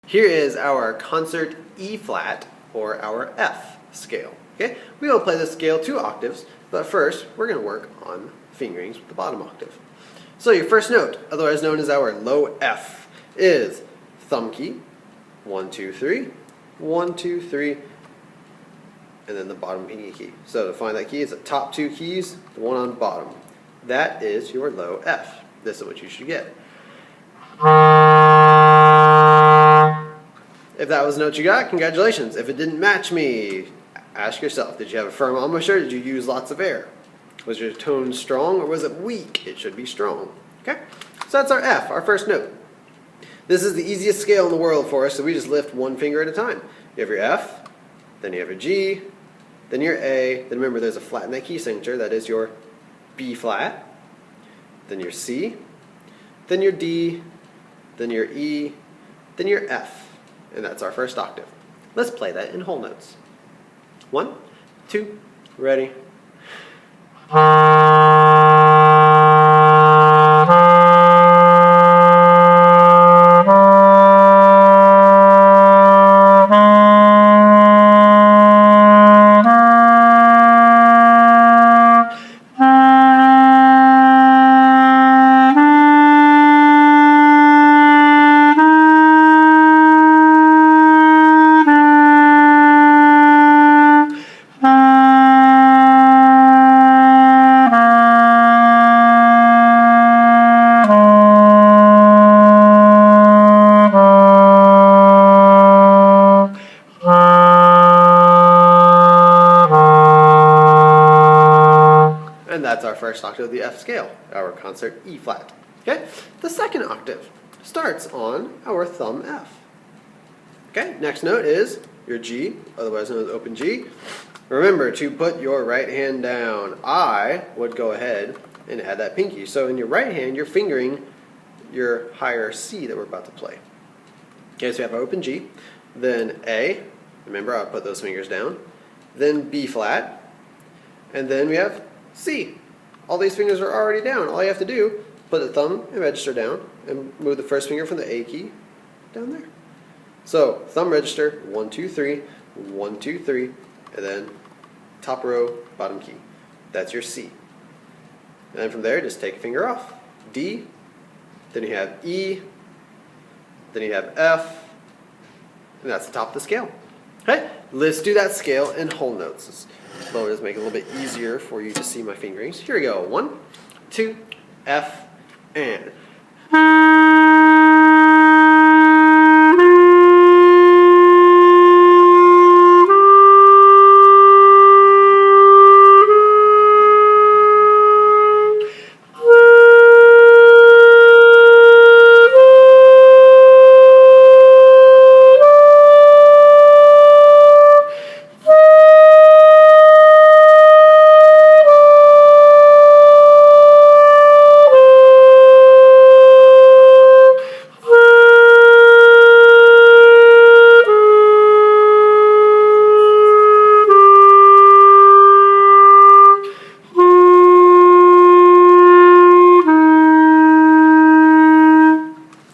Here is our concert E flat, or our F scale. Okay, we will play this scale 2 octaves, but first we're going to work on fingerings with the bottom octave. So your first note, otherwise known as our low F, is thumb key, 1, 2, 3, 1, 2, 3, and then the bottom pinky key. So to find that key, it's the top 2 keys, the one on the bottom. That is your low F. This is what you should get. If that was the note you got, congratulations. If it didn't match me, ask yourself, did you have a firm embouchure? Did you use lots of air? Was your tone strong or was it weak? It should be strong. Okay? So that's our F, our first note. This is the easiest scale in the world for us, so we just lift one finger at a time. You have your F, then you have your G, then your A, then remember there's a flat in that key signature, that is your B flat, then your C, then your D, then your E, then your F. And that's our first octave. Let's play that in whole notes. 1, 2, ready. And that's our first octave of the F scale, our concert E flat. Okay? The second octave starts on our thumb F. Okay? Next note is your G, otherwise known as open G. Remember to put your right hand down. I would go ahead and add that pinky. So in your right hand, you're fingering your higher C that we're about to play. Okay, so we have our open G, then A, remember I'll put those fingers down, then B flat, and then we have C. All these fingers are already down. All you have to do, put the thumb and register down and move the first finger from the A key down there. So thumb register, 1, 2, 3, 1, 2, 3, and then top row, bottom key. That's your C. And then from there, just take a finger off. D, then you have E, then you have F, and that's the top of the scale. Okay, let's do that scale in whole notes. Lower does make it a little bit easier for you to see my fingerings. Here we go. 1, 2, F, and.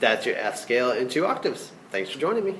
That's your F scale in 2 octaves. Thanks for joining me.